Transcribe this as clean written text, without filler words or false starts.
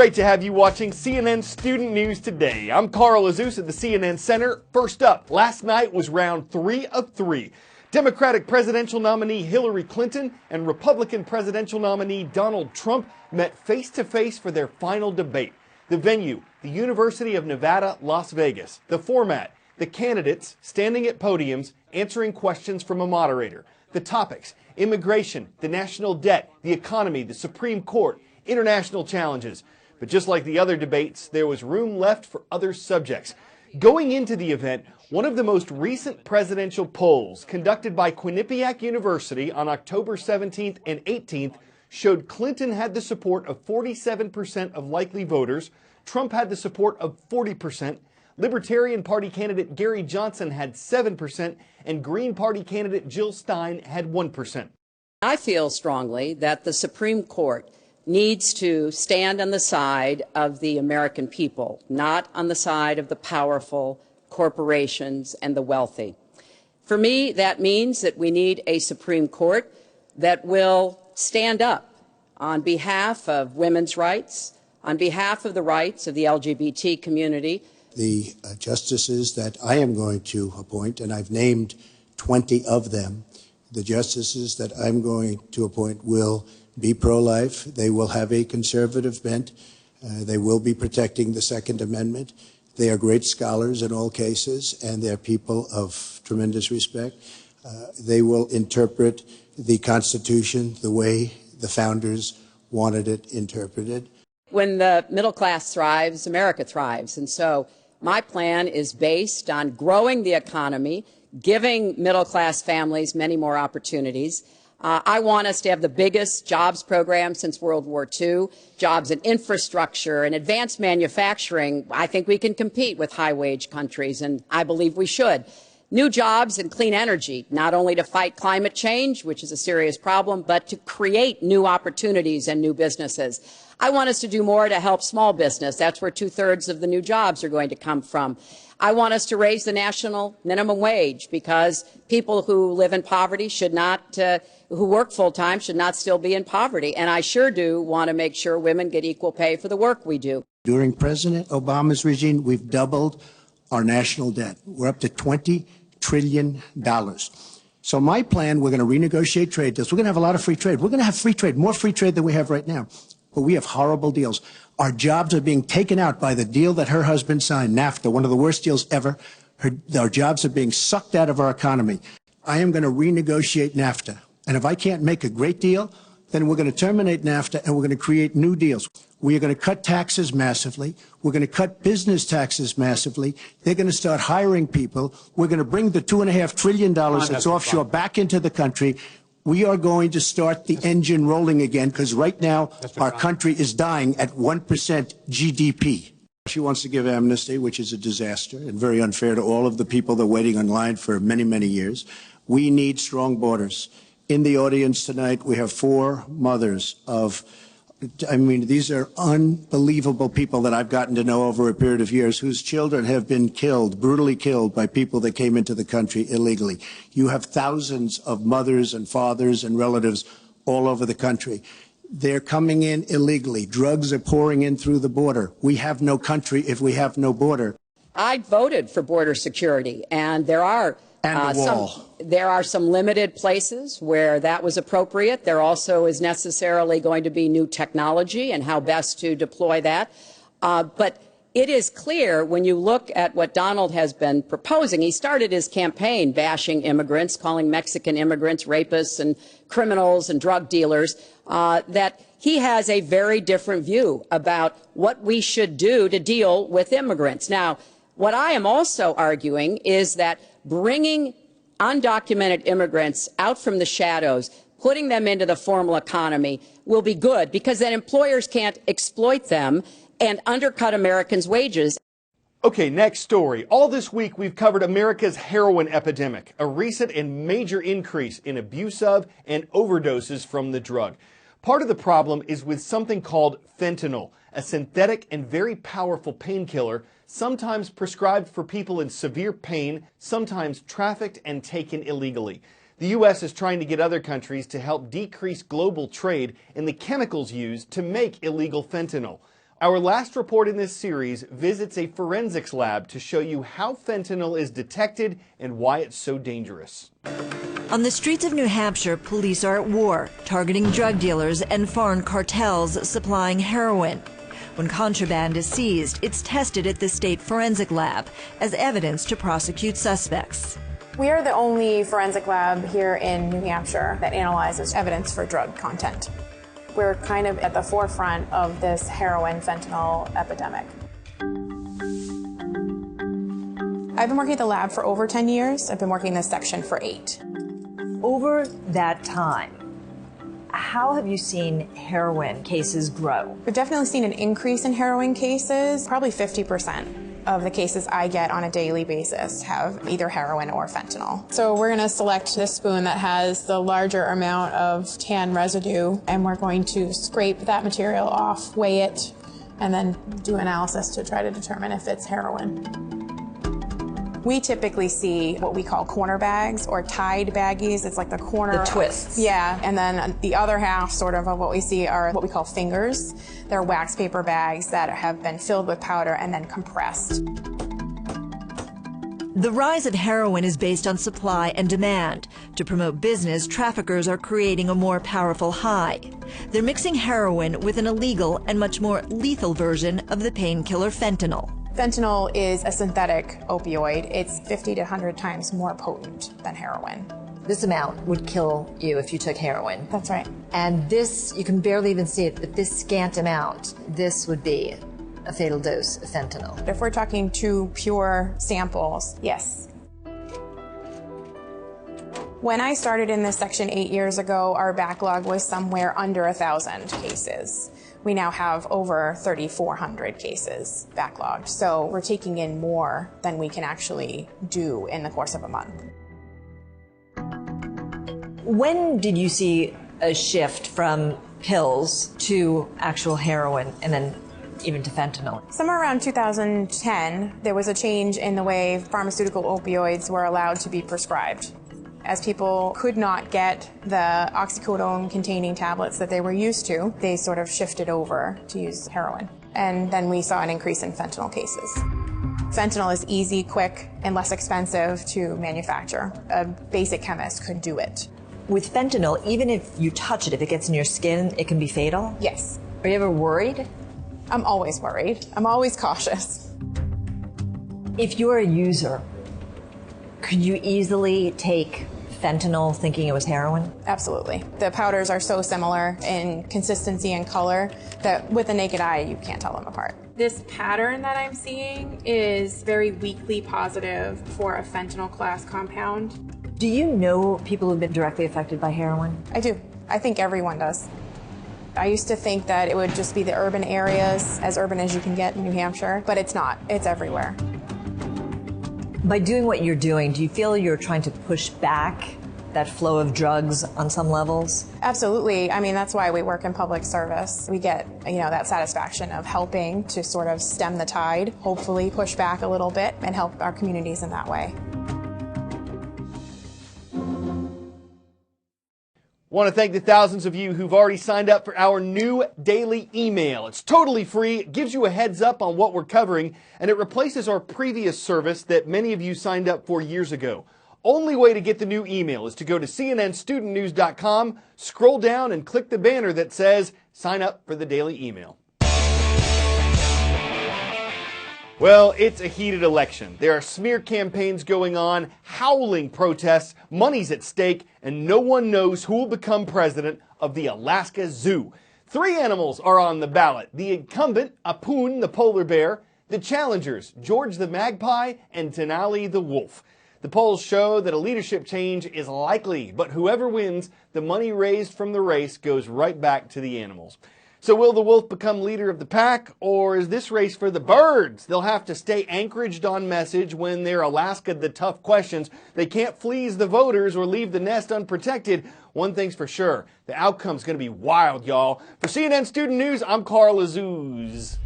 great to have you watching CNN Student News Today. I'm Carl Azus at the CNN Center. First up, last night was round 3 of 3. Democratic presidential nominee Hillary Clinton and Republican presidential nominee Donald Trump met face-to-face for their final debate. The venue, the University of Nevada, Las Vegas. The format, the candidates standing at podiums answering questions from a moderator. The topics, immigration, the national debt, the economy, the Supreme Court, international challenges. But just like the other debates, there was room left for other subjects. Going into the event, one of the most recent presidential polls conducted by Quinnipiac University on October 17th and 18th showed Clinton had the support of 47% of likely voters, Trump had the support of 40%, Libertarian Party candidate Gary Johnson had 7%, and Green Party candidate Jill Stein had 1%. I feel strongly that the Supreme Court needs to stand on the side of the American people, not on the side of the powerful corporations and the wealthy. For me, that means that we need a Supreme Court that will stand up on behalf of women's rights, on behalf of the rights of the LGBT community. The justices that I am going to appoint, and I've named 20 of them, the justices that I'm going to appoint will be pro-life. They will have a conservative bent. They will be protecting the Second Amendment. They are great scholars in all cases, and they're people of tremendous respect. They will interpret the Constitution the way the founders wanted it interpreted. When the middle class thrives, America thrives. And so my plan is based on growing the economy, giving middle class families many more opportunities. I want us to have the biggest jobs program since World War II, jobs in infrastructure and advanced manufacturing. I think we can compete with high-wage countries, and I believe we should. New jobs in clean energy, not only to fight climate change, which is a serious problem, but to create new opportunities and new businesses. I want us to do more to help small business. That's where 2/3 of the new jobs are going to come from. I want us to raise the national minimum wage because people who live in poverty should not, who work full-time should not still be in poverty. And I sure do want to make sure women get equal pay for the work we do. During President Obama's regime, we've doubled our national debt. We're up to $20 trillion. So my plan, we're going to renegotiate trade deals. We're going to have a lot of free trade. We're going to have free trade, more free trade than we have right now. But we have horrible deals. Our jobs are being taken out by the deal that her husband signed, NAFTA, one of the worst deals ever. Our jobs are being sucked out of our economy. I am going to renegotiate NAFTA. And if I can't make a great deal, then we're going to terminate NAFTA and we're going to create new deals. We are going to cut taxes massively. We're going to cut business taxes massively. They're going to start hiring people. We're going to bring the $2.5 trillion that's offshore back into the country. We are going to start the engine rolling again because right now our country is dying at 1% GDP. She wants to give amnesty, which is a disaster and very unfair to all of the people that are waiting in line for many, many years. We need strong borders. In the audience tonight, we have 4 mothers of, these are unbelievable people that I've gotten to know over a period of years whose children have been killed, brutally killed by people that came into the country illegally. You have thousands of mothers and fathers and relatives all over the country. They're coming in illegally. Drugs are pouring in through the border. We have no country if we have no border. I voted for border security, and there are some limited places where that was appropriate. There also is necessarily going to be new technology and how best to deploy that. But it is clear when you look at what Donald has been proposing, he started his campaign bashing immigrants, calling Mexican immigrants rapists and criminals and drug dealers, that he has a very different view about what we should do to deal with immigrants. Now, what I am also arguing is that bringing undocumented immigrants out from the shadows, putting them into the formal economy will be good because then employers can't exploit them and undercut Americans' wages. Okay, next story. All this week we've covered America's heroin epidemic, a recent and major increase in abuse of and overdoses from the drug. Part of the problem is with something called fentanyl, a synthetic and very powerful painkiller, sometimes prescribed for people in severe pain, sometimes trafficked and taken illegally. The U.S. is trying to get other countries to help decrease global trade in the chemicals used to make illegal fentanyl. Our last report in this series visits a forensics lab to show you how fentanyl is detected and why it's so dangerous. On the streets of New Hampshire, police are at war, targeting drug dealers and foreign cartels supplying heroin. When contraband is seized, it's tested at the state forensic lab as evidence to prosecute suspects. We are the only forensic lab here in New Hampshire that analyzes evidence for drug content. We're kind of at the forefront of this heroin fentanyl epidemic. I've been working at the lab for over 10 years. I've been working in this section for 8. Over that time, how have you seen heroin cases grow? We've definitely seen an increase in heroin cases. Probably 50% of the cases I get on a daily basis have either heroin or fentanyl. So we're going to select this spoon that has the larger amount of tan residue, and we're going to scrape that material off, weigh it, and then do analysis to try to determine if it's heroin. We typically see what we call corner bags or tied baggies. It's like the corner. The twists. Yeah, and then the other half sort of what we see are what we call fingers. They're wax paper bags that have been filled with powder and then compressed. The rise of heroin is based on supply and demand. To promote business, traffickers are creating a more powerful high. They're mixing heroin with an illegal and much more lethal version of the painkiller fentanyl. Fentanyl is a synthetic opioid. It's 50 to 100 times more potent than heroin. This amount would kill you if you took heroin. That's right. And this, you can barely even see it, but this scant amount, this would be a fatal dose of fentanyl. If we're talking 2 pure samples, yes. When I started in this section 8 years ago, our backlog was somewhere under 1,000 cases. We now have over 3,400 cases backlogged, so we're taking in more than we can actually do in the course of a month. When did you see a shift from pills to actual heroin and then even to fentanyl? Somewhere around 2010, there was a change in the way pharmaceutical opioids were allowed to be prescribed. As people could not get the oxycodone-containing tablets that they were used to, they sort of shifted over to use heroin. And then we saw an increase in fentanyl cases. Fentanyl is easy, quick, and less expensive to manufacture. A basic chemist could do it. With fentanyl, even if you touch it, if it gets in your skin, it can be fatal? Yes. Are you ever worried? I'm always worried. I'm always cautious. If you're a user, could you easily take fentanyl thinking it was heroin? Absolutely. The powders are so similar in consistency and color that with the naked eye, you can't tell them apart. This pattern that I'm seeing is very weakly positive for a fentanyl class compound. Do you know people who've been directly affected by heroin? I do. I think everyone does. I used to think that it would just be the urban areas, as urban as you can get in New Hampshire, but it's not. It's everywhere. By doing what you're doing, do you feel you're trying to push back that flow of drugs on some levels? Absolutely. I mean, that's why we work in public service. We get, that satisfaction of helping to sort of stem the tide, hopefully push back a little bit and help our communities in that way. Want to thank the thousands of you who've already signed up for our new daily email. It's totally free, it gives you a heads up on what we're covering, and it replaces our previous service that many of you signed up for years ago. Only way to get the new email is to go to cnnstudentnews.com, scroll down and click the banner that says sign up for the daily email. Well, it's a heated election. There are smear campaigns going on, howling protests, money's at stake, and no one knows who will become president of the Alaska Zoo. 3 animals are on the ballot. The incumbent, Apun the polar bear, the challengers, George the magpie, and Tenali the wolf. The polls show that a leadership change is likely, but whoever wins, the money raised from the race goes right back to the animals. So will the wolf become leader of the pack, or is this race for the birds? They'll have to stay anchoraged on message when they're Alaska the tough questions. They can't fleece the voters or leave the nest unprotected. One thing's for sure, the outcome's going to be wild, y'all. For CNN Student News, I'm Carl Azuz.